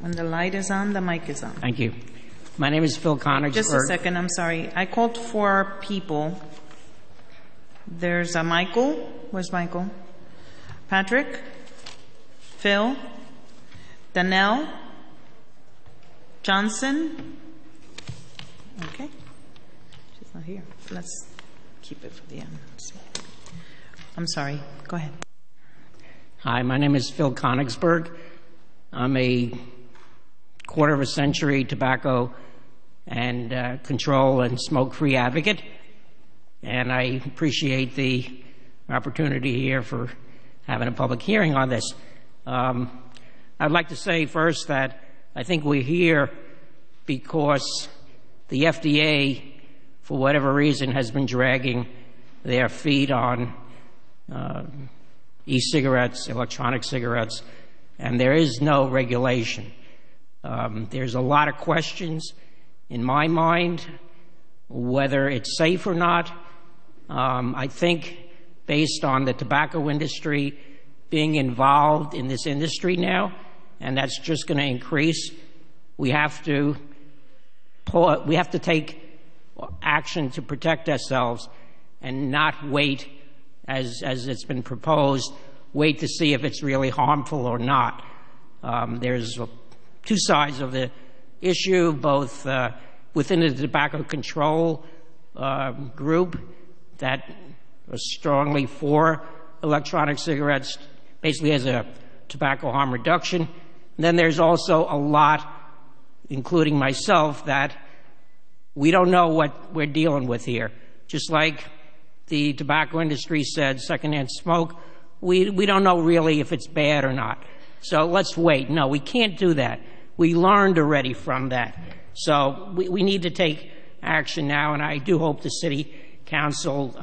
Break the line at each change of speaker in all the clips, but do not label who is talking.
When the light is on, the mic is on.
Thank you. My name is Phil Konigsberg.
Just a second, I'm sorry. I called for people. There's a Michael. Where's Michael? Patrick? Phil? Danelle? Johnson? Okay. She's not here. Let's keep it for the end. I'm sorry. Go ahead.
Hi, my name is Phil Konigsberg. I'm a quarter of a century tobacco and control and smoke-free advocate, and I appreciate the opportunity here for having a public hearing on this. I'd like to say first that I think we're here because the FDA, for whatever reason, has been dragging their feet on e-cigarettes, electronic cigarettes, and there is no regulation. There's a lot of questions in my mind whether it's safe or not. I think based on the tobacco industry being involved in this industry now, and that's just going to increase, we have to take action to protect ourselves and not wait, as it's been proposed, wait to see if it's really harmful or not. There's two sides of the issue, both within the tobacco control group that are strongly for electronic cigarettes, basically as a tobacco harm reduction. And then there's also a lot, including myself, that we don't know what we're dealing with here. Just like the tobacco industry said, secondhand smoke, we don't know really if it's bad or not. So let's wait. No, we can't do that. We learned already from that. So we need to take action now, and I do hope the City Council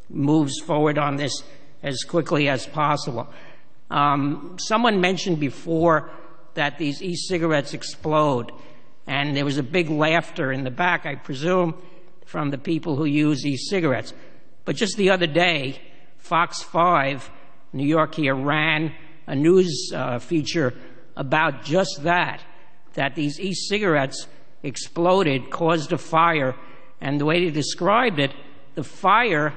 moves forward on this as quickly as possible. Someone mentioned before that these e-cigarettes explode, and there was a big laughter in the back, I presume, from the people who use e-cigarettes. But just the other day, Fox 5, New York here, ran a news feature about just that these e-cigarettes exploded, caused a fire, and the way they described it, the fire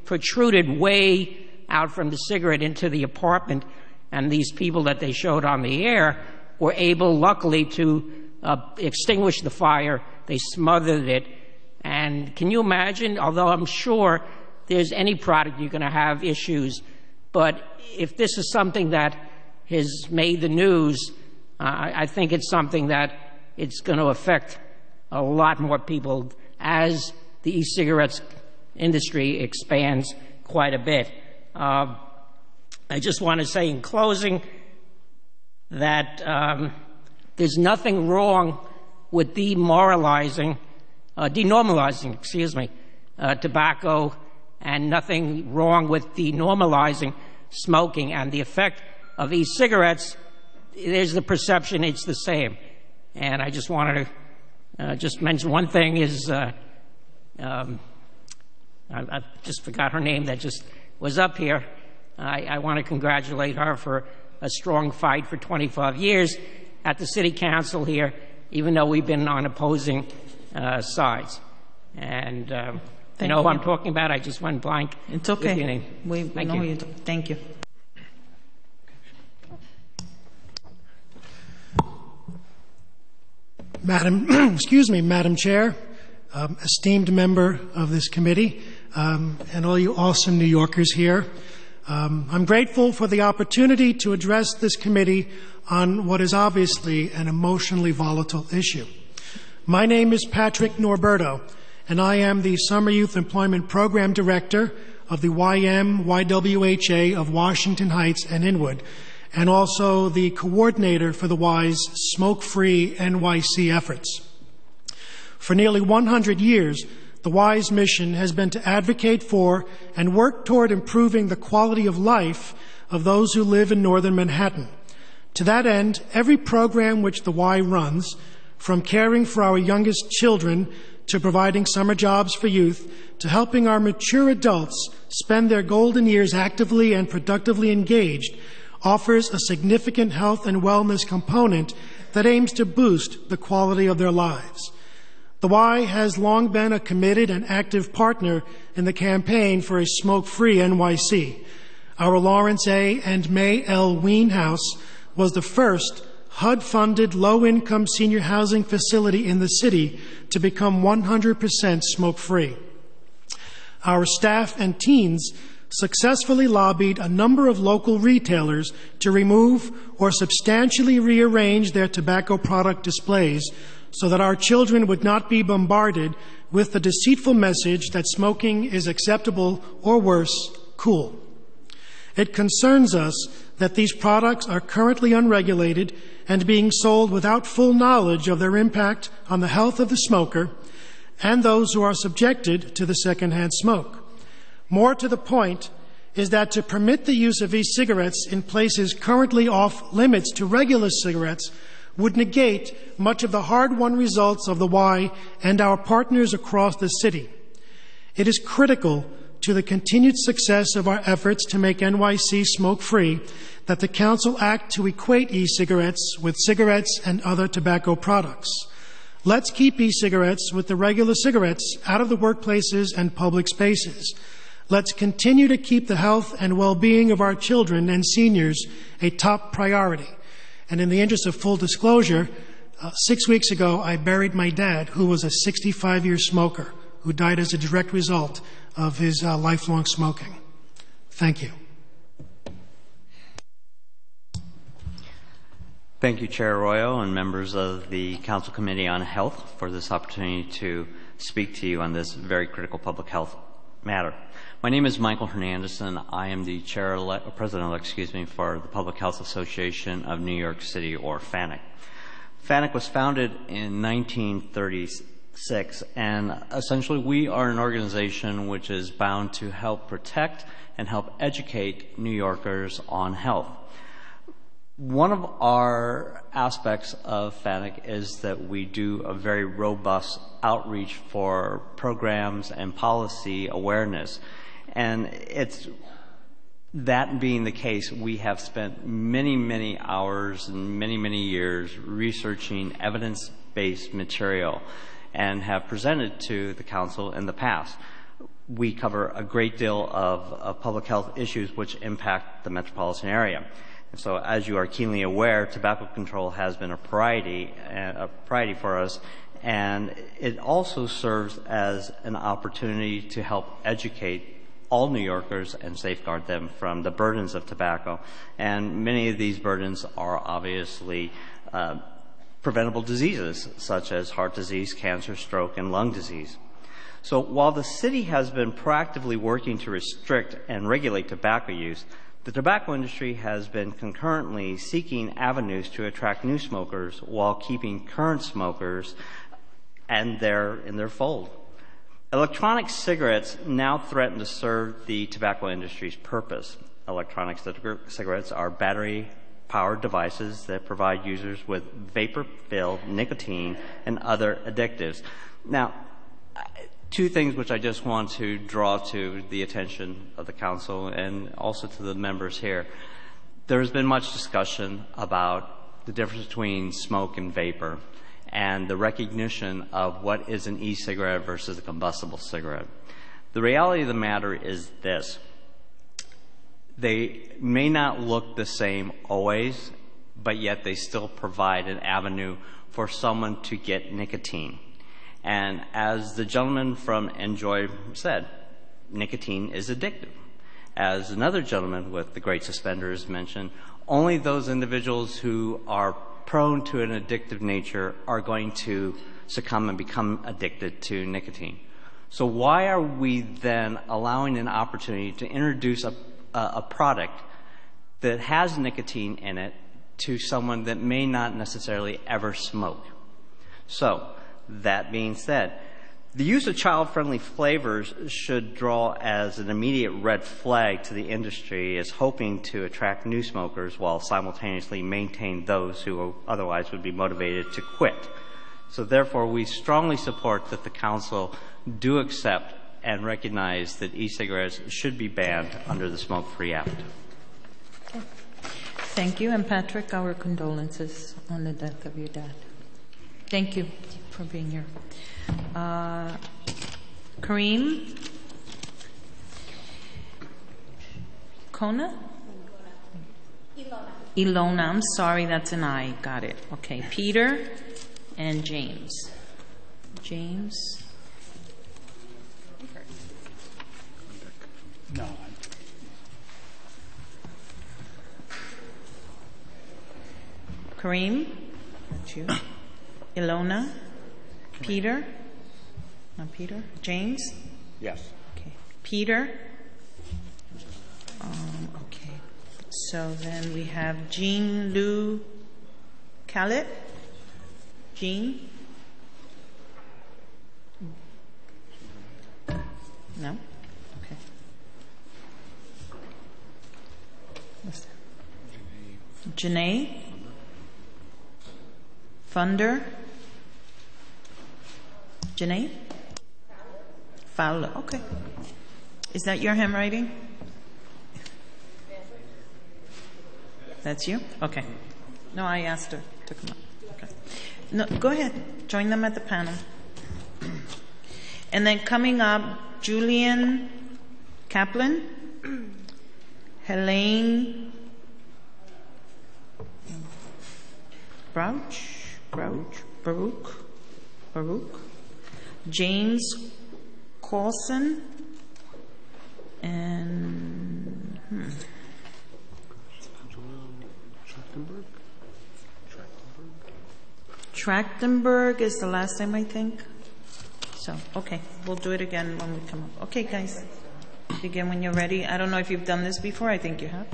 protruded way out from the cigarette into the apartment, and these people that they showed on the air were able, luckily, to extinguish the fire. They smothered it. And can you imagine, although I'm sure there's any product you're going to have issues, but if this is something that has made the news, I think it's something that it's going to affect a lot more people as the e-cigarettes industry expands quite a bit. I just want to say in closing that there's nothing wrong with denormalizing tobacco, and nothing wrong with denormalizing smoking. And the effect of e-cigarettes, there's the perception it's the same. And I just wanted to just mention one thing is, I just forgot her name that just was up here. I want to congratulate her for a strong fight for 25 years at the City Council here, even though we've been on opposing sides. And you know who I'm talking about? I just went blank.
It's okay. We know who you're talking. Thank you.
Madam Chair, esteemed member of this committee, and all you awesome New Yorkers here. I'm grateful for the opportunity to address this committee on what is obviously an emotionally volatile issue. My name is Patrick Norberto, and I am the Summer Youth Employment Program Director of the YMYWHA of Washington Heights and Inwood, and also the coordinator for the Y's Smoke-Free NYC efforts. For nearly 100 years, the Y's mission has been to advocate for and work toward improving the quality of life of those who live in northern Manhattan. To that end, every program which the Y runs, from caring for our youngest children to providing summer jobs for youth, to helping our mature adults spend their golden years actively and productively engaged, offers a significant health and wellness component that aims to boost the quality of their lives. The Y has long been a committed and active partner in the campaign for a smoke-free NYC. Our Lawrence A. and May L. Ween House was the first HUD-funded low-income senior housing facility in the city to become 100% smoke-free. Our staff and teens successfully lobbied a number of local retailers to remove or substantially rearrange their tobacco product displays so that our children would not be bombarded with the deceitful message that smoking is acceptable or worse, cool. It concerns us that these products are currently unregulated and being sold without full knowledge of their impact on the health of the smoker and those who are subjected to the secondhand smoke. More to the point is that to permit the use of e-cigarettes in places currently off limits to regular cigarettes would negate much of the hard-won results of the Y and our partners across the city. It is critical to the continued success of our efforts to make NYC smoke-free that the Council act to equate e-cigarettes with cigarettes and other tobacco products. Let's keep e-cigarettes with the regular cigarettes out of the workplaces and public spaces. Let's continue to keep the health and well-being of our children and seniors a top priority. And in the interest of full disclosure, 6 weeks ago I buried my dad, who was a 65-year smoker, who died as a direct result of his lifelong smoking. Thank you.
Thank you, Chair Arroyo and members of the Council Committee on Health for this opportunity to speak to you on this very critical public health matter. My name is Michael Hernandez, and I am the president for the Public Health Association of New York City, or FANIC. FANIC was founded in 1936, and essentially we are an organization which is bound to help protect and help educate New Yorkers on health. One of our aspects of FANIC is that we do a very robust outreach for programs and policy awareness. And it's that being the case, we have spent many, many hours and many, many years researching evidence-based material and have presented to the Council in the past. We cover a great deal of public health issues which impact the metropolitan area. So as you are keenly aware, tobacco control has been a priority for us, and it also serves as an opportunity to help educate all New Yorkers and safeguard them from the burdens of tobacco. And many of these burdens are obviously preventable diseases, such as heart disease, cancer, stroke, and lung disease. So while the city has been proactively working to restrict and regulate tobacco use, the tobacco industry has been concurrently seeking avenues to attract new smokers while keeping current smokers in their fold. Electronic cigarettes now threaten to serve the tobacco industry's purpose. Electronic cigarettes are battery-powered devices that provide users with vapor-filled nicotine and other additives. Now, two things which I just want to draw to the attention of the Council and also to the members here. There has been much discussion about the difference between smoke and vapor and the recognition of what is an e-cigarette versus a combustible cigarette. The reality of the matter is this. They may not look the same always, but yet they still provide an avenue for someone to get nicotine. And as the gentleman from Enjoy said, nicotine is addictive. As another gentleman with the great suspenders mentioned, only those individuals who are prone to an addictive nature are going to succumb and become addicted to nicotine. So why are we then allowing an opportunity to introduce a product that has nicotine in it to someone that may not necessarily ever smoke? So, that being said, the use of child-friendly flavors should draw as an immediate red flag to the industry as hoping to attract new smokers while simultaneously maintain those who otherwise would be motivated to quit. So therefore, we strongly support that the Council do accept and recognize that e-cigarettes should be banned under the Smoke-Free Act.
Thank you. And Patrick, our condolences on the death of your dad. Thank you for being here. Kareem? Kona? Ilona. I'm sorry, that's an I. Got it. Okay. Peter and James. James?
No.
Kareem? That's you. Ilona? Peter? Not Peter? James?
Yes.
Okay. Peter? Okay. So then we have Jean Lou Khaled. Jean? No? Okay. What's that? Janae? Funder? Janae? Fowler. Okay. Is that your handwriting? That's you? Okay. No, I asked her to come up. Okay. No, go ahead. Join them at the panel. And then coming up, Julian Kaplan, Helene Baruch, James Coulson, and Trachtenberg is the last name, I think. So, okay, we'll do it again when we come up. Okay, guys, begin when you're ready. I don't know if you've done this before. I think you have.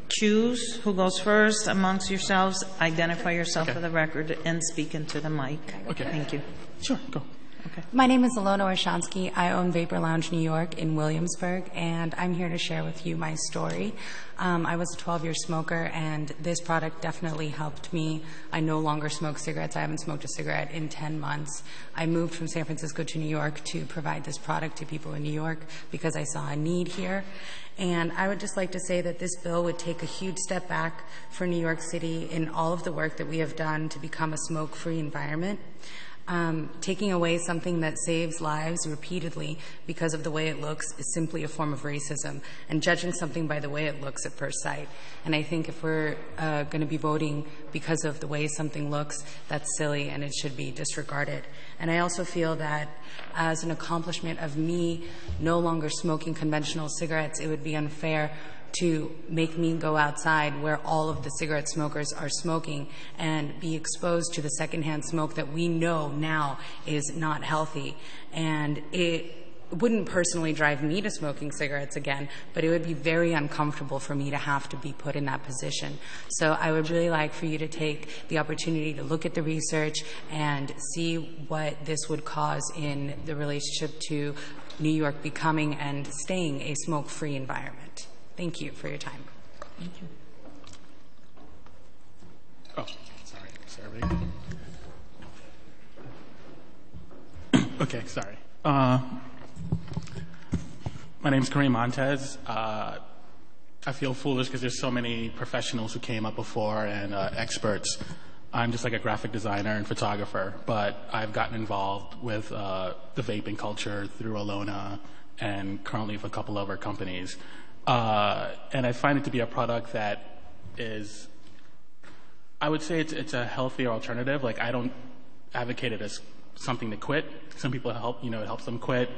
Choose who goes first amongst yourselves. Identify yourself for the record and speak into the mic.
Okay.
Thank you.
Sure, go.
Okay.
My name is Ilona Orshansky. I own Vapor Lounge New York in Williamsburg, and I'm here to share with you my story. I was a 12-year smoker, and this product definitely helped me. I no longer smoke cigarettes. I haven't smoked a cigarette in 10 months. I moved from San Francisco to New York to provide this product to people in New York because I saw a need here. And I would just like to say that this bill would take a huge step back for New York City in all of the work that we have done to become a smoke-free environment. Taking away something that saves lives repeatedly because of the way it looks is simply a form of racism, and judging something by the way it looks at first sight. And I think if we're going to be voting because of the way something looks, that's silly and it should be disregarded. And I also feel that as an accomplishment of me no longer smoking conventional cigarettes, it would be unfair to make me go outside where all of the cigarette smokers are smoking and be exposed to the secondhand smoke that we know now is not healthy. And it wouldn't personally drive me to smoking cigarettes again, but it would be very uncomfortable for me to have to be put in that position. So I would really like for you to take the opportunity to look at the research and see what this would cause in the relationship to New York becoming and staying a smoke-free environment. Thank you for your time.
Thank you.
Oh, sorry. Okay, sorry. My name's Kareem Montez. I feel foolish because there's so many professionals who came up before and experts. I'm just like a graphic designer and photographer, but I've gotten involved with the vaping culture through Alona and currently with a couple other companies. And I find it to be a product that is, I would say it's a healthier alternative. Like, I don't advocate it as something to quit. Some people help, it helps them quit.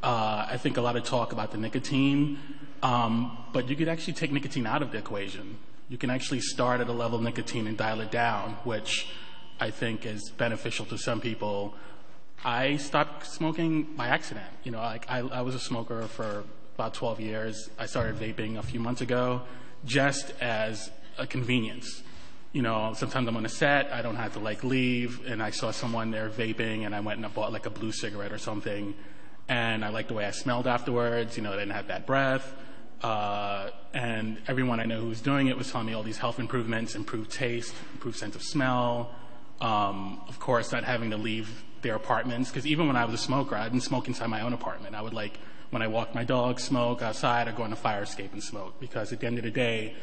I think a lot of talk about the nicotine, but you could actually take nicotine out of the equation. You can actually start at a level of nicotine and dial it down, which I think is beneficial to some people. I stopped smoking by accident. I was a smoker for about 12 years. I started vaping a few months ago just as a convenience. Sometimes I'm on a set, I don't have to leave, and I saw someone there vaping and I went and I bought a blue cigarette or something, and I liked the way I smelled afterwards. I didn't have bad breath, and everyone I know who was doing it was telling me all these health improvements, improved taste, improved sense of smell, of course not having to leave their apartments, because even when I was a smoker, I didn't smoke inside my own apartment. I would when I walk my dog, smoke outside, or go on a fire escape and smoke, because at the end of the day,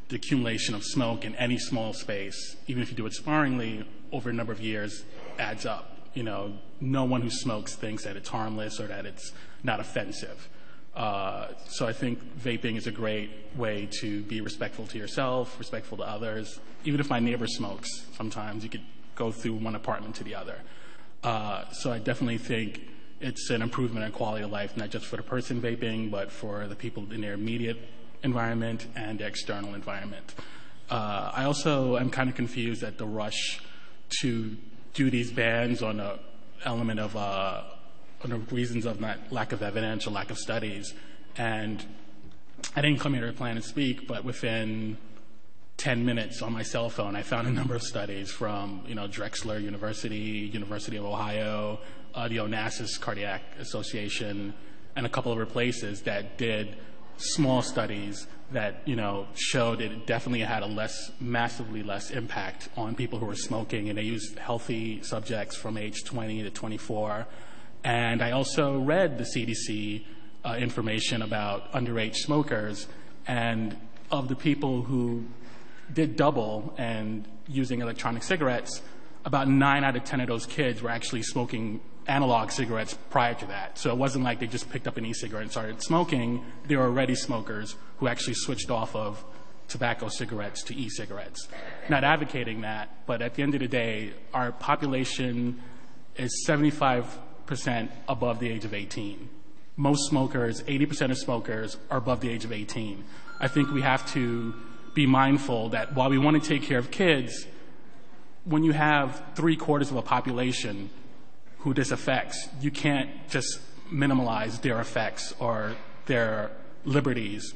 the accumulation of smoke in any small space, even if you do it sparingly, over a number of years adds up. You know, no one who smokes thinks that it's harmless or that it's not offensive. So I think vaping is a great way to be respectful to yourself, respectful to others. Even if my neighbor smokes, sometimes you could go through one apartment to the other. So I definitely think it's an improvement in quality of life, not just for the person vaping, but for the people in their immediate environment and the external environment. I also am kind of confused at the rush to do these bans on the element of on the reasons of lack of evidence or lack of studies. And I didn't come here to plan to speak, but within 10 minutes on my cell phone, I found a number of studies from, Drexel University, University of Ohio, the Onassis Cardiac Association, and a couple of other places that did small studies that, showed it definitely had a massively less impact on people who were smoking, and they used healthy subjects from age 20 to 24. And I also read the CDC information about underage smokers, and of the people who did double and using electronic cigarettes, about 9 out of 10 of those kids were actually smoking analog cigarettes prior to that. So it wasn't like they just picked up an e-cigarette and started smoking. They were already smokers who actually switched off of tobacco cigarettes to e-cigarettes. Not advocating that, but at the end of the day, our population is 75% above the age of 18. Most smokers, 80% of smokers, are above the age of 18. I think we have to be mindful that while we want to take care of kids, when you have 3/4 of a population who this affects, you can't just minimalize their effects or their liberties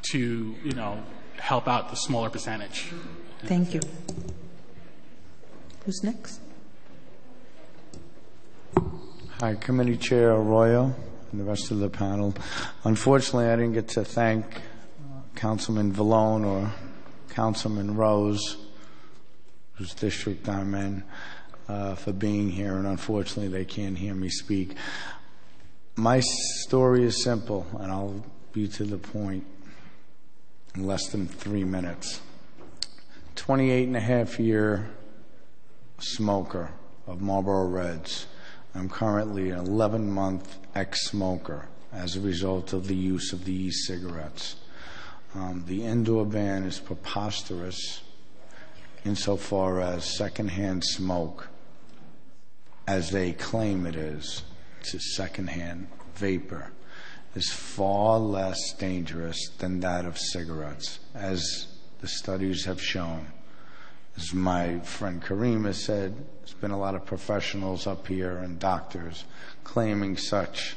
to, help out the smaller percentage.
Thank you. Who's next?
Hi, Committee Chair Arroyo and the rest of the panel. Unfortunately, I didn't get to thank Councilman Vallone or Councilman Rose, whose district I'm in, for being here, and unfortunately they can't hear me speak. My story is simple, and I'll be to the point in less than 3 minutes. 28.5-year smoker of Marlboro Reds. I'm currently an 11-month ex-smoker as a result of the use of the e-cigarettes. The indoor ban is preposterous insofar as secondhand smoke, as they claim it is, to secondhand vapor, is far less dangerous than that of cigarettes, as the studies have shown. As my friend Kareem has said, there's been a lot of professionals up here and doctors claiming such.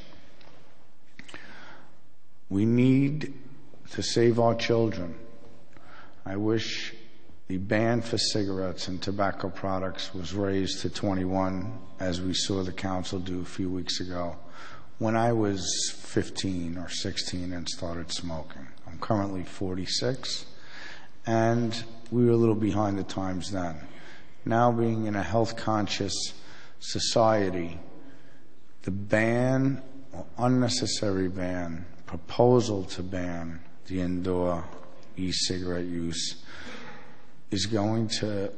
We need to save our children. I wish the ban for cigarettes and tobacco products was raised to 21, as we saw the council do a few weeks ago, when I was 15 or 16 and started smoking. I'm currently 46, and we were a little behind the times then. Now, being in a health-conscious society, the ban, or unnecessary ban, proposal to ban the indoor e-cigarette use is going to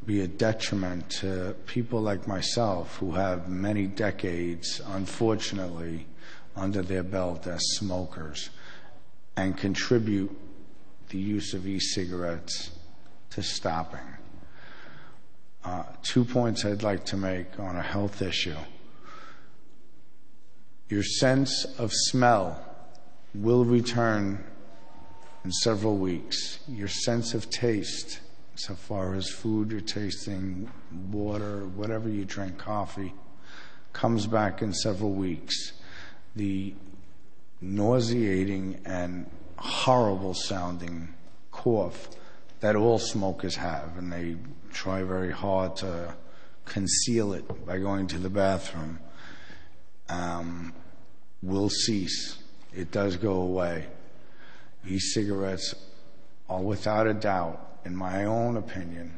be a detriment to people like myself who have many decades, unfortunately, under their belt as smokers, and contribute the use of e-cigarettes to stopping. 2 points I'd like to make on a health issue. Your sense of smell will return in several weeks. Your sense of taste, so far as food you're tasting, water, whatever you drink, coffee, comes back in several weeks. The nauseating and horrible sounding cough that all smokers have, and they try very hard to conceal it by going to the bathroom, will cease. It does go away. E-cigarettes are without a doubt, in my own opinion,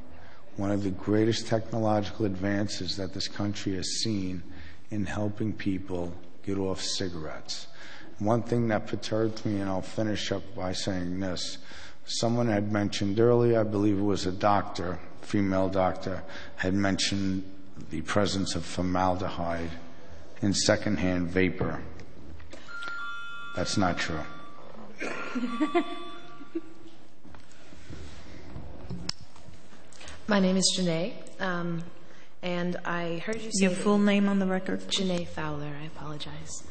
one of the greatest technological advances that this country has seen in helping people get off cigarettes. One thing that perturbed me, and I'll finish up by saying this, Someone had mentioned earlier, I believe it was a doctor, female doctor, had mentioned the presence of formaldehyde in secondhand vapor. That's not true.
My name is Janae, and I heard you say...
Your full name on the record?
Janae Fowler, I apologize.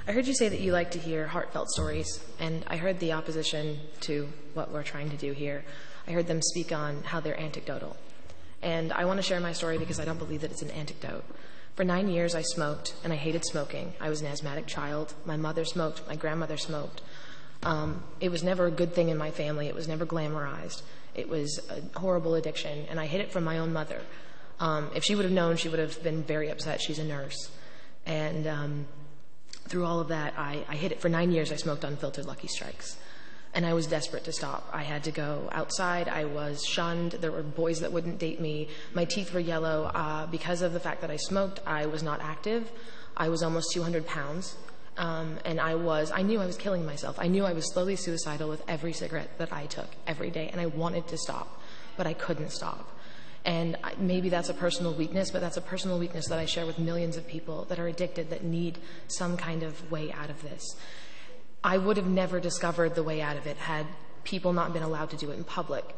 I heard you say that you like to hear heartfelt stories, and I heard the opposition to what we're trying to do here. I heard them speak on how they're anecdotal. And I want to share my story because I don't believe that it's an anecdote. For 9 years, I smoked, and I hated smoking. I was an asthmatic child. My mother smoked. My grandmother smoked. It was never a good thing in my family. It was never glamorized. It was a horrible addiction, and I hid it from my own mother. If she would have known, she would have been very upset. She's a nurse. And through all of that, I hid it. For 9 years, I smoked unfiltered Lucky Strikes. And I was desperate to stop. I had to go outside. I was shunned. There were boys that wouldn't date me. My teeth were yellow. Because of the fact that I smoked, I was not active. I was almost 200 pounds. And I knew I was killing myself. I knew I was slowly suicidal with every cigarette that I took every day. And I wanted to stop, but I couldn't stop. And maybe that's a personal weakness, but that's a personal weakness that I share with millions of people that are addicted, that need some kind of way out of this. I would have never discovered the way out of it had people not been allowed to do it in public.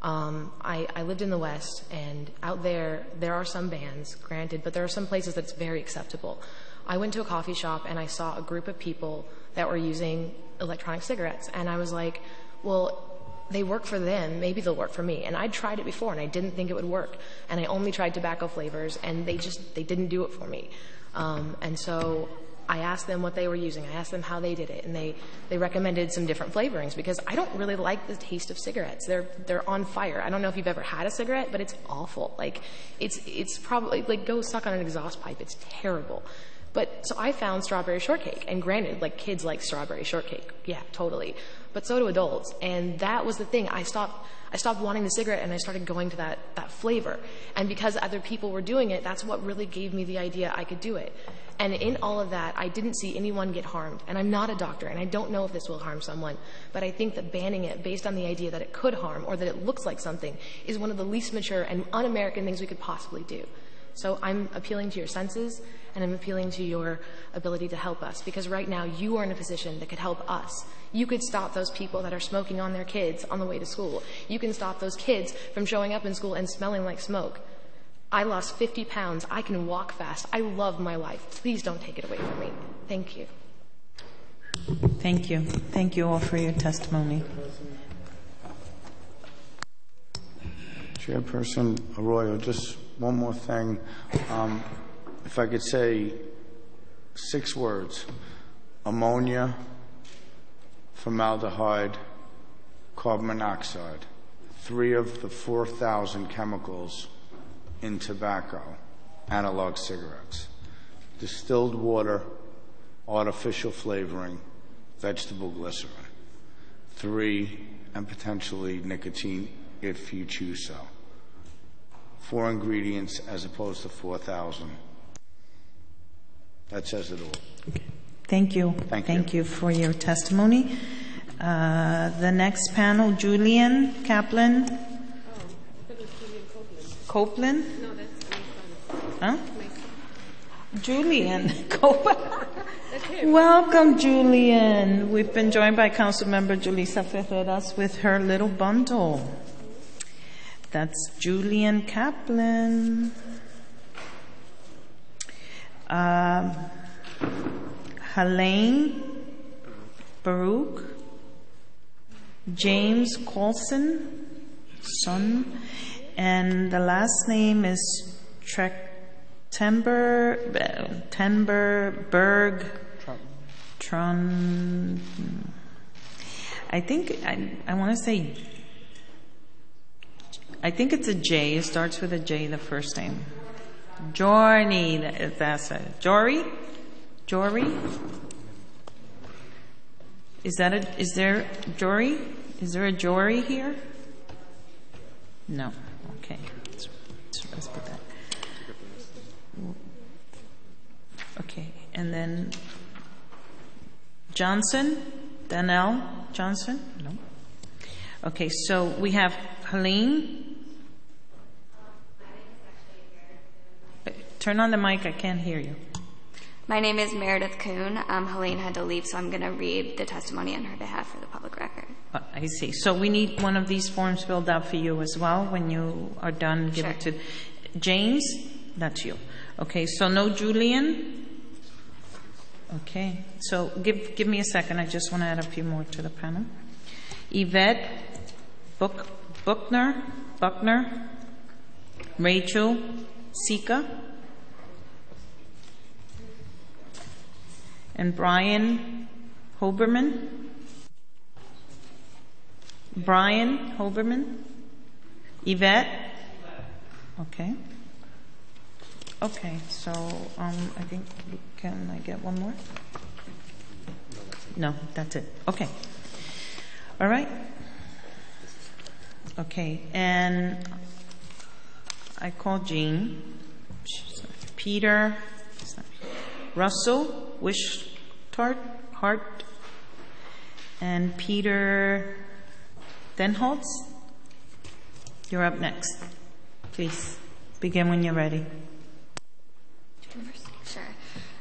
I lived in the West, and out there are some bans, granted, but there are some places that's very acceptable. I went to a coffee shop, and I saw a group of people that were using electronic cigarettes, and I was like, well, they work for them, maybe they'll work for me. And I'd tried it before, and I didn't think it would work. And I only tried tobacco flavors, and they didn't do it for me. And so I asked them what they were using. I asked them how they did it, and they recommended some different flavorings because I don't really like the taste of cigarettes. They're on fire. I don't know if you've ever had a cigarette, but it's awful. Like it's probably like go suck on an exhaust pipe. It's terrible. But so I found strawberry shortcake, and granted, like kids like strawberry shortcake, yeah, totally. But so do adults, and that was the thing. I stopped wanting the cigarette, and I started going to that flavor. And because other people were doing it, that's what really gave me the idea I could do it. And in all of that, I didn't see anyone get harmed. And I'm not a doctor, and I don't know if this will harm someone. But I think that banning it based on the idea that it could harm or that it looks like something is one of the least mature and un-American things we could possibly do. So I'm appealing to your senses, and I'm appealing to your ability to help us, because right now you are in a position that could help us. You could stop those people that are smoking on their kids on the way to school. You can stop those kids from showing up in school and smelling like smoke. I lost 50 pounds. I can walk fast. I love my life. Please don't take it away from me. Thank you.
Thank you. Thank you all for your testimony.
Chairperson Arroyo, just one more thing. If I could say 6 words: ammonia, formaldehyde, carbon monoxide, 3 of the 4,000 chemicals in tobacco, analog cigarettes, distilled water, artificial flavoring, vegetable glycerin, 3, and potentially nicotine if you choose so. 4 ingredients as opposed to 4,000. That says it all.
Okay. Thank you. Thank you for your testimony. The next panel, Julian Kaplan.
Oh, I thought it was Julian
Copeland?
No, that's
Huh? Julian Copeland. Welcome, Julian. We've been joined by Councilmember Julissa Ferreras with her little bundle. That's Julian Kaplan. Helene Baruch. James Coulson, son. And the last name is Tenberg Tron. I think I want to say. I think it's a J. It starts with a J. The first name. Jory. That's it. Jory. Is there Jory? Is there a Jory here? No. Okay. Let's put that. Okay. And then Johnson? Danielle Johnson? No. Okay, so we have Helene. Turn on the mic, I can't hear you.
My name is Meredith Kuhn. Helene had to leave, so I'm going to read the testimony on her behalf for the public record.
I see. So we need one of these forms filled out for you as well. When you are done, give it to James. That's you. Okay, so no Julian. Okay, so give me a second. I just want to add a few more to the panel. Yvette Buckner, Rachel Sika, and Brian Hoberman. Yvette. Okay. Okay, so I think, can I get one more? No, that's it. Okay. All right. Okay, and I call Jean. Peter, Russell Hart, and Peter Denholtz. You're up next. Please begin when you're ready.
Sure.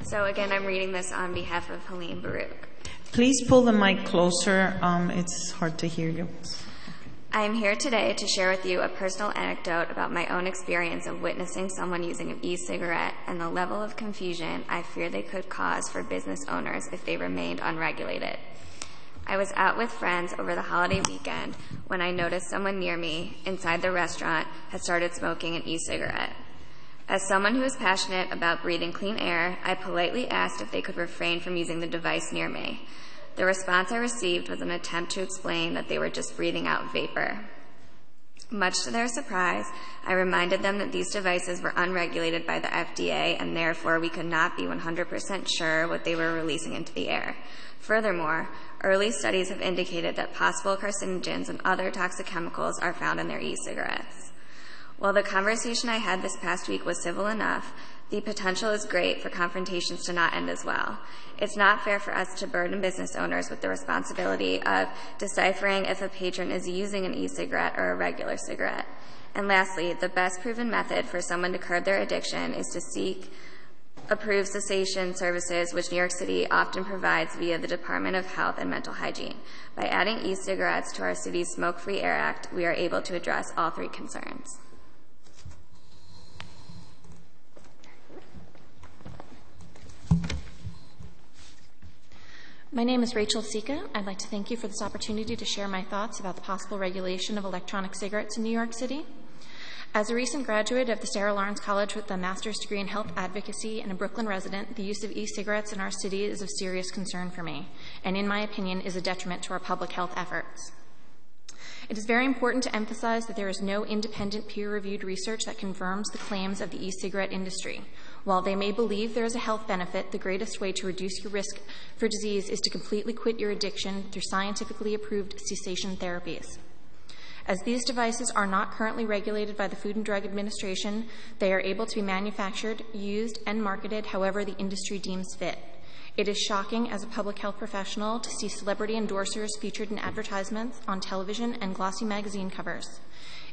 So again, I'm reading this on behalf of Helene Baruch.
Please pull the mic closer. It's hard to hear you.
I am here today to share with you a personal anecdote about my own experience of witnessing someone using an e-cigarette and the level of confusion I fear they could cause for business owners if they remained unregulated. I was out with friends over the holiday weekend when I noticed someone near me inside the restaurant had started smoking an e-cigarette. As someone who is passionate about breathing clean air, I politely asked if they could refrain from using the device near me. The response I received was an attempt to explain that they were just breathing out vapor. Much to their surprise, I reminded them that these devices were unregulated by the FDA and therefore we could not be 100% sure what they were releasing into the air. Furthermore, early studies have indicated that possible carcinogens and other toxic chemicals are found in their e-cigarettes. While the conversation I had this past week was civil enough, the potential is great for confrontations to not end as well. It's not fair for us to burden business owners with the responsibility of deciphering if a patron is using an e-cigarette or a regular cigarette. And lastly, the best proven method for someone to curb their addiction is to seek approved cessation services, which New York City often provides via the Department of Health and Mental Hygiene. By adding e-cigarettes to our city's Smoke-Free Air Act, we are able to address all three concerns.
My name is Rachel Sika. I'd like to thank you for this opportunity to share my thoughts about the possible regulation of electronic cigarettes in New York City. As a recent graduate of the Sarah Lawrence College with a master's degree in health advocacy and a Brooklyn resident, the use of e-cigarettes in our city is of serious concern for me, and in my opinion is a detriment to our public health efforts. It is very important to emphasize that there is no independent peer-reviewed research that confirms the claims of the e-cigarette industry. While they may believe there is a health benefit, the greatest way to reduce your risk for disease is to completely quit your addiction through scientifically approved cessation therapies. As these devices are not currently regulated by the Food and Drug Administration, they are able to be manufactured, used, and marketed however the industry deems fit. It is shocking as a public health professional to see celebrity endorsers featured in advertisements on television and glossy magazine covers.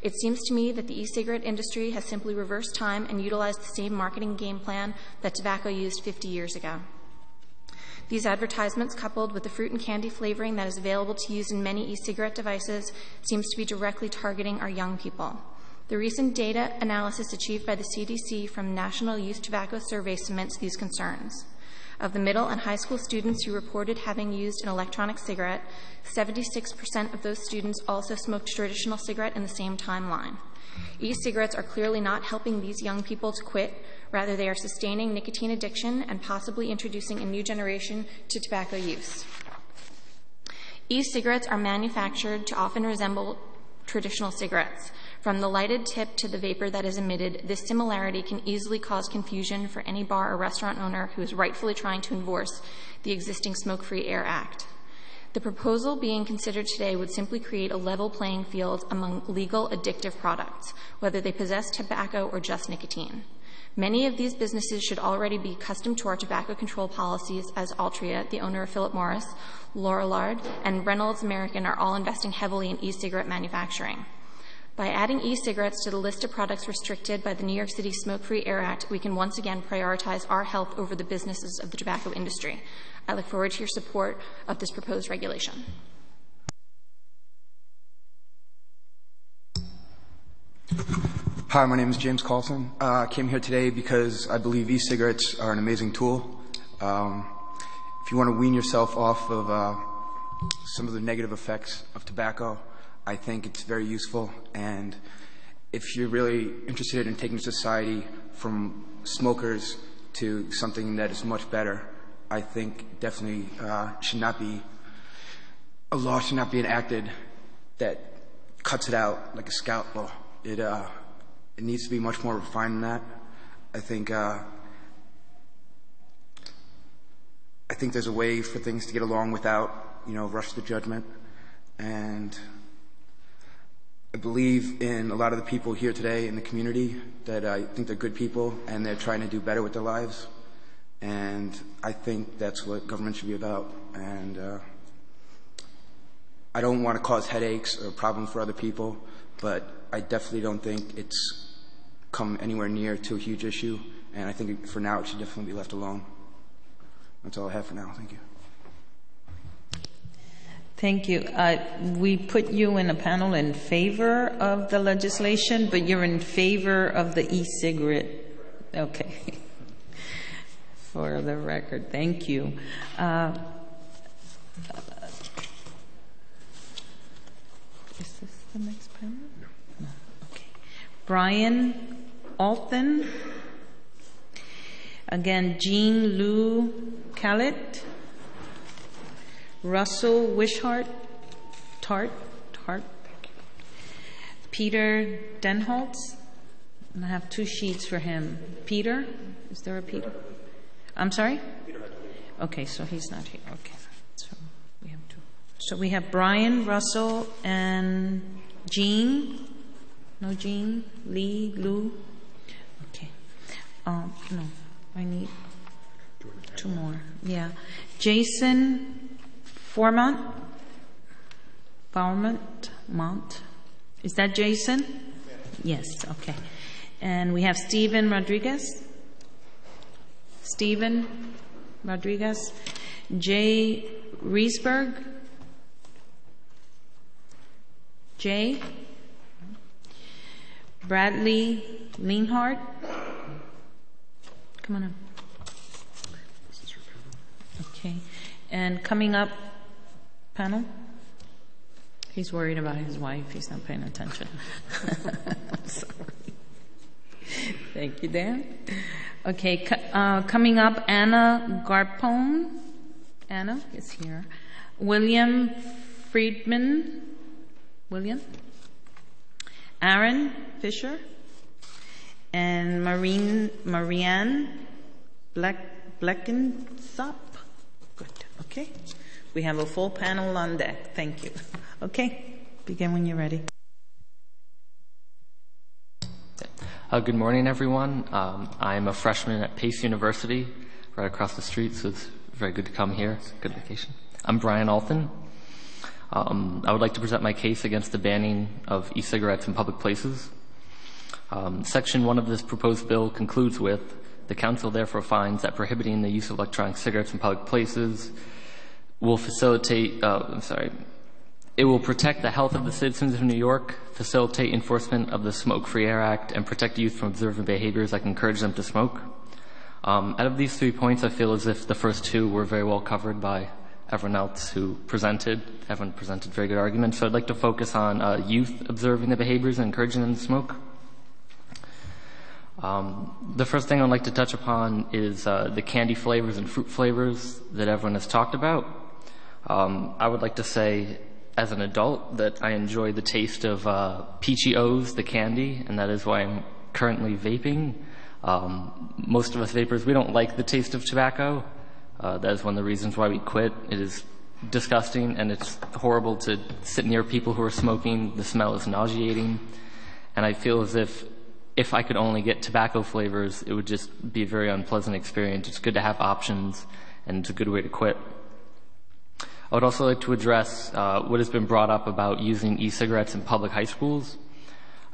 It seems to me that the e-cigarette industry has simply reversed time and utilized the same marketing game plan that tobacco used 50 years ago. These advertisements, coupled with the fruit and candy flavoring that is available to use in many e-cigarette devices, seems to be directly targeting our young people. The recent data analysis achieved by the CDC from National Youth Tobacco Survey cements these concerns. Of the middle and high school students who reported having used an electronic cigarette, 76% of those students also smoked a traditional cigarette in the same timeline. E-cigarettes are clearly not helping these young people to quit. Rather, they are sustaining nicotine addiction and possibly introducing a new generation to tobacco use. E-cigarettes are manufactured to often resemble traditional cigarettes. From the lighted tip to the vapor that is emitted, this similarity can easily cause confusion for any bar or restaurant owner who is rightfully trying to enforce the existing Smoke-Free Air Act. The proposal being considered today would simply create a level playing field among legal addictive products, whether they possess tobacco or just nicotine. Many of these businesses should already be accustomed to our tobacco control policies, as Altria, the owner of Philip Morris, Lorillard, and Reynolds American are all investing heavily in e-cigarette manufacturing. By adding e-cigarettes to the list of products restricted by the New York City Smoke-Free Air Act, we can once again prioritize our health over the businesses of the tobacco industry. I look forward to your support of this proposed regulation.
Hi, my name is James Carlson. I came here today because I believe e-cigarettes are an amazing tool. If you want to wean yourself off of some of the negative effects of tobacco, I think it's very useful. And if you're really interested in taking society from smokers to something that is much better, I think definitely a law should not be enacted that cuts it out like a scalpel. It needs to be much more refined than that. I think there's a way for things to get along without, rush to judgment. And I believe in a lot of the people here today in the community that I think they're good people and they're trying to do better with their lives. And I think that's what government should be about. And I don't want to cause headaches or problems for other people, but I definitely don't think it's come anywhere near to a huge issue, and I think for now it should definitely be left alone. That's all I have for now. Thank you.
Thank you. We put you in a panel in favor of the legislation, but you're in favor of the e-cigarette. Okay. For the record, thank you. Is this the next panel? No. Okay. Brian Alton. Again, Jean Lou Callett. Russell Wishart. Tart. Peter Denholtz. And I have 2 sheets for him. Peter? Is there a Peter? I'm sorry? Okay, so he's not here. Okay. So we have 2. So we have Brian, Russell, and Jean. No Jean? Lee, Lou? Okay. No, I need 2 more. Yeah. Jason Formont. Mont. Is that Jason? Yes, okay. And we have Stephen Rodriguez. Jay Riesberg. Jay. Bradley Leanhart. Come on up. Okay. And coming up, panel. He's worried about his wife. He's not paying attention. I'm sorry. Thank you, Dan. Okay, coming up, Anna Garpone. Anna is here. William Friedman. Aaron Fisher. And Marianne Bleckensop. Good. Okay. We have a full panel on deck. Thank you. Okay. Begin when you're ready.
Good morning, everyone. I'm a freshman at Pace University, right across the street, so it's very good to come here. It's a good vacation. I'm Brian Alton. I would like to present my case against the banning of e-cigarettes in public places. Section 1 of this proposed bill concludes with, the Council therefore finds that prohibiting the use of electronic cigarettes in public places will it will protect the health of the citizens of New York, facilitate enforcement of the Smoke-Free Air Act, and protect youth from observant behaviors that can encourage them to smoke. Out of these 3 points, I feel as if the first 2 were very well covered by everyone else who presented. Everyone presented very good arguments. So I'd like to focus on youth observing the behaviors and encouraging them to smoke. The first thing I'd like to touch upon is the candy flavors and fruit flavors that everyone has talked about. I would like to say, as an adult, that I enjoy the taste of Peachy O's, the candy, and that is why I'm currently vaping. Most of us vapors, we don't like the taste of tobacco. That is one of the reasons why we quit. It is disgusting, and it's horrible to sit near people who are smoking. The smell is nauseating, and I feel as if if I could only get tobacco flavors, it would just be a very unpleasant experience. It's good to have options, and it's a good way to quit. I would also like to address what has been brought up about using e-cigarettes in public high schools.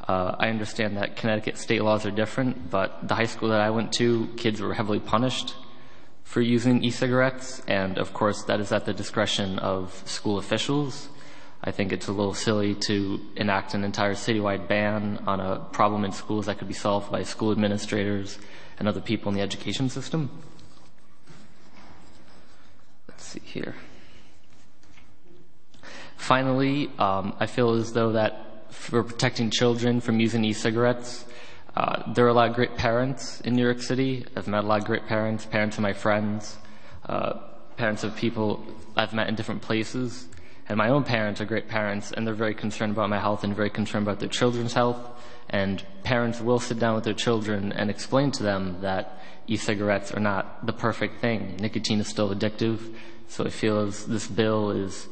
I understand that Connecticut state laws are different, but the high school that I went to, kids were heavily punished for using e-cigarettes, and of course that is at the discretion of school officials. I think it's a little silly to enact an entire citywide ban on a problem in schools that could be solved by school administrators and other people in the education system. Let's see here. Finally, I feel as though that for protecting children from using e-cigarettes, there are a lot of great parents in New York City. I've met a lot of great parents, parents of my friends, parents of people I've met in different places. And my own parents are great parents, and they're very concerned about my health and very concerned about their children's health. And parents will sit down with their children and explain to them that e-cigarettes are not the perfect thing. Nicotine is still addictive. So I feel as this bill is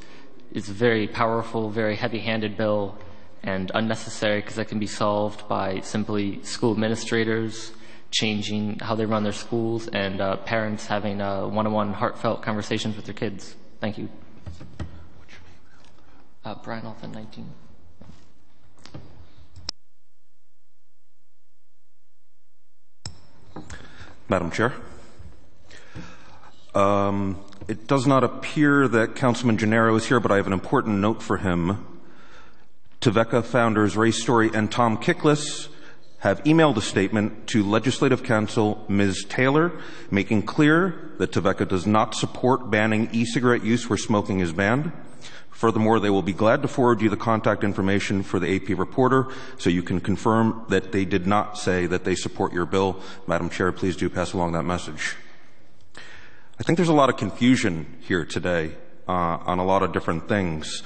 a very powerful, very heavy-handed bill, and unnecessary because that can be solved by simply school administrators changing how they run their schools and parents having one-on-one heartfelt conversations with their kids. Thank you. Brian Alton, 19.
Madam Chair, it does not appear that Councilman Gennaro is here, but I have an important note for him. Tveka founders Ray Story and Tom Kickless have emailed a statement to Legislative Counsel Ms. Taylor, making clear that Tveka does not support banning e-cigarette use where smoking is banned. Furthermore, they will be glad to forward you the contact information for the AP reporter so you can confirm that they did not say that they support your bill. Madam Chair, please do pass along that message. I think there's a lot of confusion here today on a lot of different things.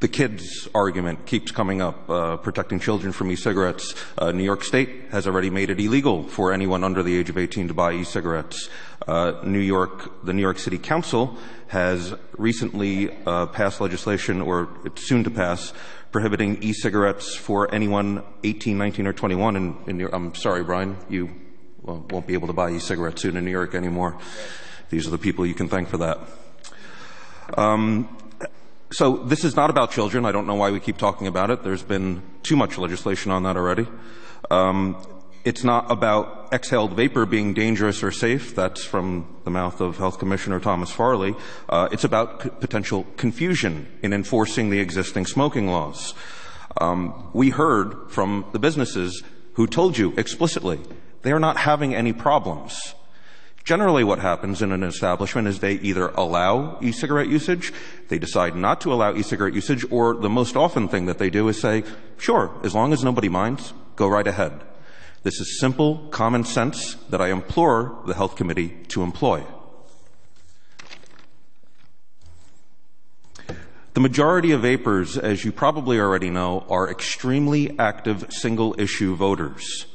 The kids' argument keeps coming up, protecting children from e-cigarettes. New York State has already made it illegal for anyone under the age of 18 to buy e-cigarettes. The New York City Council has recently passed legislation, or it's soon to pass, prohibiting e-cigarettes for anyone 18, 19, or 21. I'm sorry, Brian, you won't be able to buy e-cigarettes soon in New York anymore. These are the people you can thank for that. So this is not about children. I don't know why we keep talking about it. There's been too much legislation on that already. It's not about exhaled vapor being dangerous or safe. That's from the mouth of Health Commissioner Thomas Farley. It's about potential confusion in enforcing the existing smoking laws. We heard from the businesses who told you explicitly they are not having any problems. Generally what happens in an establishment is they either allow e-cigarette usage, they decide not to allow e-cigarette usage, or the most often thing that they do is say, sure, as long as nobody minds, go right ahead. This is simple common sense that I implore the Health Committee to employ. The majority of vapers, as you probably already know, are extremely active single-issue voters.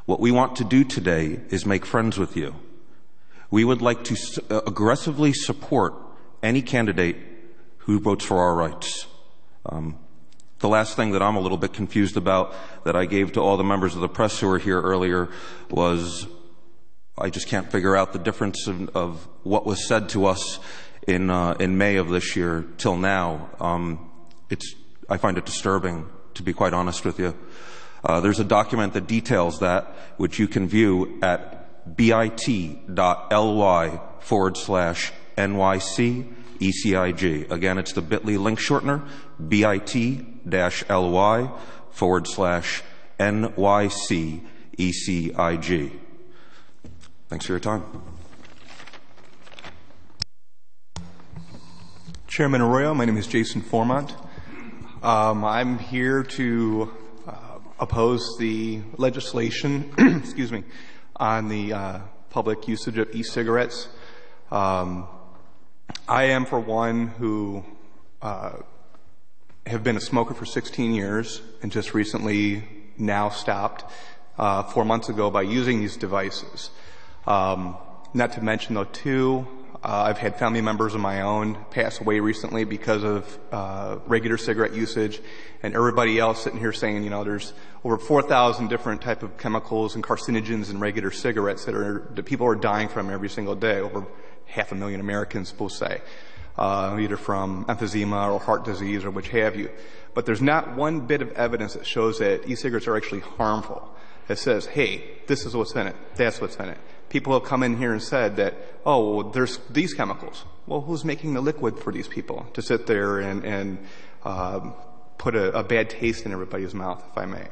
What we want to do today is make friends with you. We would like to aggressively support any candidate who votes for our rights. The last thing that I'm a little bit confused about that I gave to all the members of the press who were here earlier was I just can't figure out the difference of what was said to us in May of this year till now. I find it disturbing, to be quite honest with you. There's a document that details that, which you can view at bit.ly/NYC ECIG. Again, it's the bit.ly link shortener, bit.ly/NYC ECIG. Thanks for your time.
Chairman Arroyo, my name is Jason Formont. I'm here to oppose the legislation, excuse me, on the public usage of e-cigarettes. I am, for one, who have been a smoker for 16 years and just recently now stopped 4 months ago by using these devices. Not to mention, though, too, I've had family members of my own pass away recently because of regular cigarette usage, and everybody else sitting here saying, you know, there's over 4,000 different type of chemicals and carcinogens in regular cigarettes that people are dying from every single day. Over 500,000 Americans, we'll say, either from emphysema or heart disease or which have you. But there's not one bit of evidence that shows that e-cigarettes are actually harmful. It says, hey, this is what's in it, that's what's in it. People have come in here and said that, oh, well, there's these chemicals. Well, who's making the liquid for these people to sit there and put a bad taste in everybody's mouth, if I may?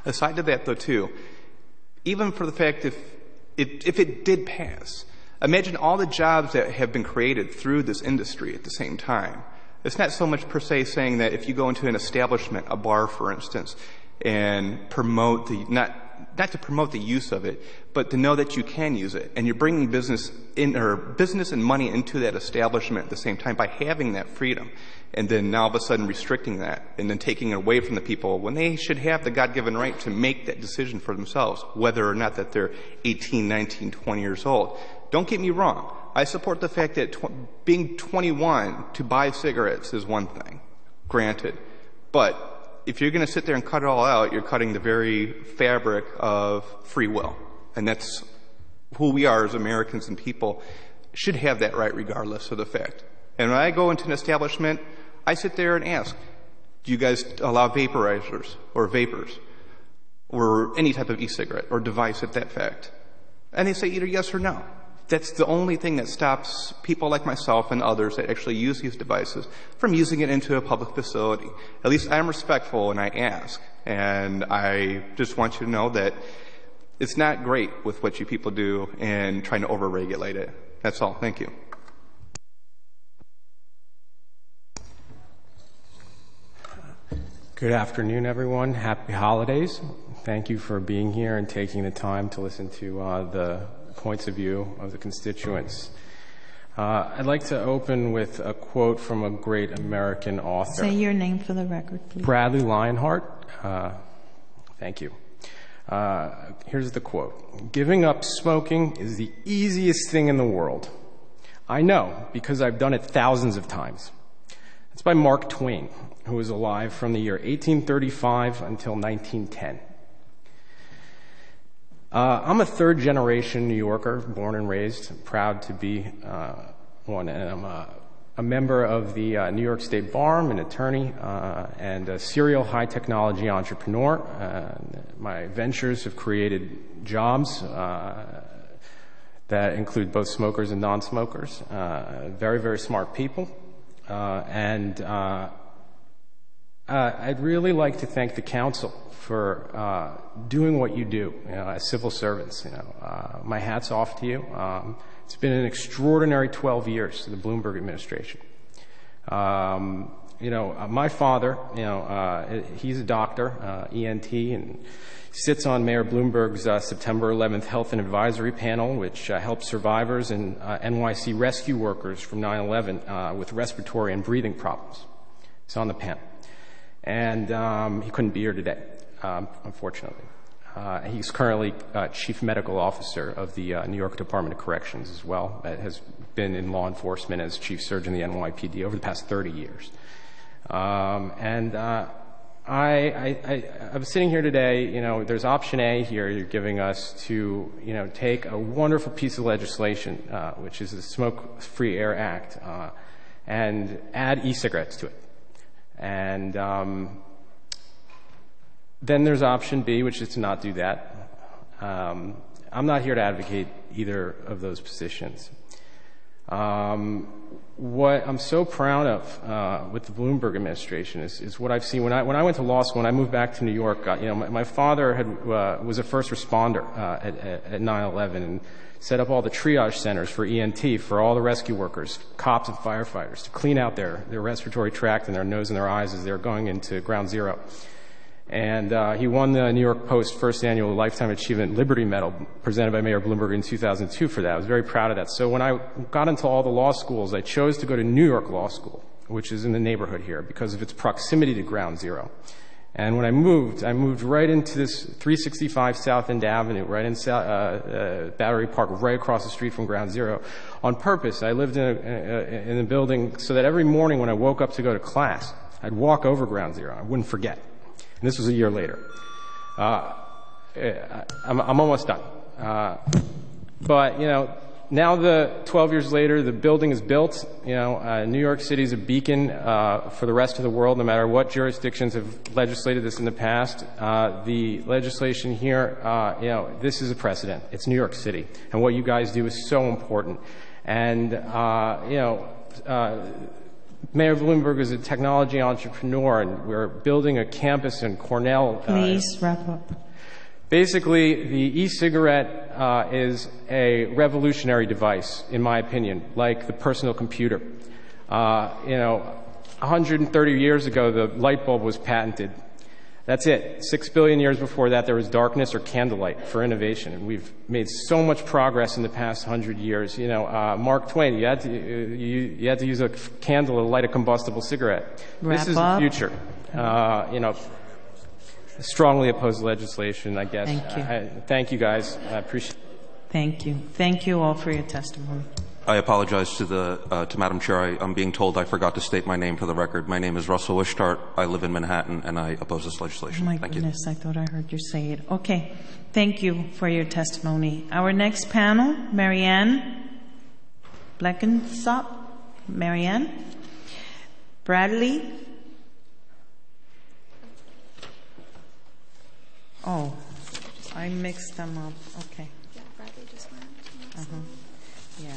Aside to that, though, too, even for the fact if it did pass, imagine all the jobs that have been created through this industry at the same time. It's not so much per se saying that if you go into an establishment, a bar, for instance, and promote the, not to promote the use of it, but to know that you can use it, and you're bringing business and money into that establishment at the same time by having that freedom, and then now all of a sudden restricting that, and then taking it away from the people when they should have the God-given right to make that decision for themselves, whether or not that they're 18, 19, 20 years old. Don't get me wrong. I support the fact that being 21 to buy cigarettes is one thing, granted. But if you're going to sit there and cut it all out, you're cutting the very fabric of free will. And that's who we are as Americans, and people should have that right regardless of the fact. And when I go into an establishment, I sit there and ask, do you guys allow vaporizers or vapors or any type of e-cigarette or device at that fact? And they say either yes or no. That's the only thing that stops people like myself and others that actually use these devices from using it into a public facility. At least I'm respectful and I ask. And I just want you to know that it's not great with what you people do and trying to over-regulate it. That's all. Thank you.
Good afternoon, everyone. Happy holidays. Thank you for being here and taking the time to listen to the points of view of the constituents. I'd like to open with a quote from a great American author.
Say your name for the record, please.
Bradley Lionheart. Thank you. Here's the quote. Giving up smoking is the easiest thing in the world. I know, because I've done it thousands of times. It's by Mark Twain, who was alive from the year 1835 until 1910. I'm a third-generation New Yorker, born and raised, proud to be one, and I'm a member of the New York State Bar. I'm an attorney and a serial high-technology entrepreneur. My ventures have created jobs that include both smokers and non-smokers, very, very smart people. And I'd really like to thank the council for doing what you do, as civil servants. My hat's off to you. It's been an extraordinary 12 years to the Bloomberg administration. My father, he's a doctor, ENT, and sits on Mayor Bloomberg's September 11th Health and Advisory Panel, which helps survivors and NYC rescue workers from 9/11 with respiratory and breathing problems. He's on the panel. And he couldn't be here today, unfortunately. He's currently Chief Medical Officer of the New York Department of Corrections as well. Has been in law enforcement as Chief Surgeon of the NYPD over the past 30 years. I was sitting here today, there's option A here you're giving us to, take a wonderful piece of legislation, which is the Smoke Free Air Act, and add e-cigarettes to it. And then there's option B, which is to not do that. I'm not here to advocate either of those positions. What I'm so proud of with the Bloomberg administration is what I've seen. When I went to law school, when I moved back to New York, my father was a first responder at 9/11 and set up all the triage centers for ENT for all the rescue workers, cops and firefighters, to clean out their respiratory tract and their nose and their eyes as they're going into ground zero. And he won the New York Post first annual Lifetime Achievement Liberty Medal presented by Mayor Bloomberg in 2002 for that. I was very proud of that. So when I got into all the law schools, I chose to go to New York Law School, which is in the neighborhood here, because of its proximity to ground zero. And when I moved right into this 365 South End Avenue, right in Battery Park, right across the street from Ground Zero, on purpose. I lived in a building so that every morning when I woke up to go to class, I'd walk over Ground Zero. I wouldn't forget. And this was a year later. I'm almost done. But, you know, now 12 years later, the building is built. You know, New York City is a beacon for the rest of the world, no matter what jurisdictions have legislated this in the past. The legislation here, you know, this is a precedent. It's New York City. And what you guys do is so important. And, you know, Mayor Bloomberg is a technology entrepreneur, and we're building a campus in Cornell.
Please wrap up.
Basically, the e-cigarette is a revolutionary device, in my opinion, like the personal computer. You know, 130 years ago, the light bulb was patented. That's it. 6 billion years before that, there was darkness or candlelight for innovation. And we've made so much progress in the past 100 years. You know, Mark Twain, you had to use a candle to light a combustible cigarette. This is the future. You know, strongly oppose legislation, I guess.
Thank you.
Thank you, guys. I appreciate it.
Thank you. Thank you all for your testimony.
I apologize to Madam Chair. I'm being told I forgot to state my name for the record. My name is Russell Wishtart. I live in Manhattan, and I oppose this legislation.
Oh my
Thank
goodness, I thought I heard you say it. Okay. Thank you for your testimony. Our next panel, Marianne Bleckensop. Marianne. Bradley. Oh, I mixed them up. Okay.
Yeah, Bradley just went.
Yeah.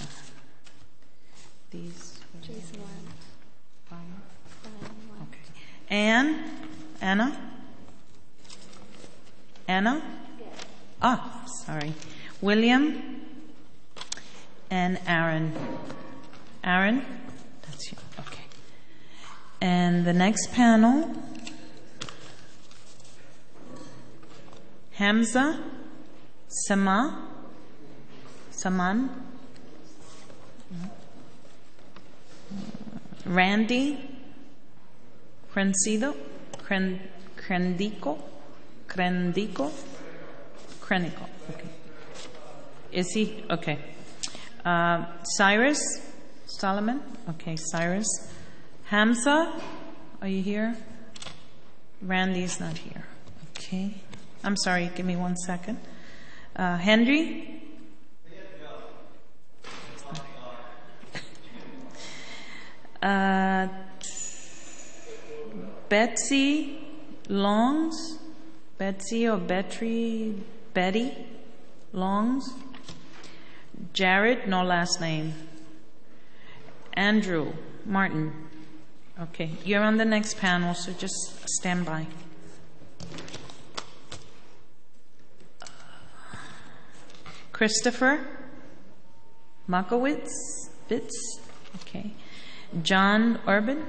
These.
Jason went. Brian went.
Okay. Anna? Ah, sorry. William and Aaron. Aaron? That's you. Okay. And the next panel, Hamza, Saman, Randy, Crendico, okay. Is he? Okay. Cyrus, Solomon, okay, Cyrus. Hamza, are you here? Randy's not here, okay. I'm sorry, give me 1 second. Henry? Betsy Longs? Betsy or Betty Longs? Jared, no last name. Andrew Martin. Okay, you're on the next panel, so just stand by. Christopher Makowitz, okay. John Urban,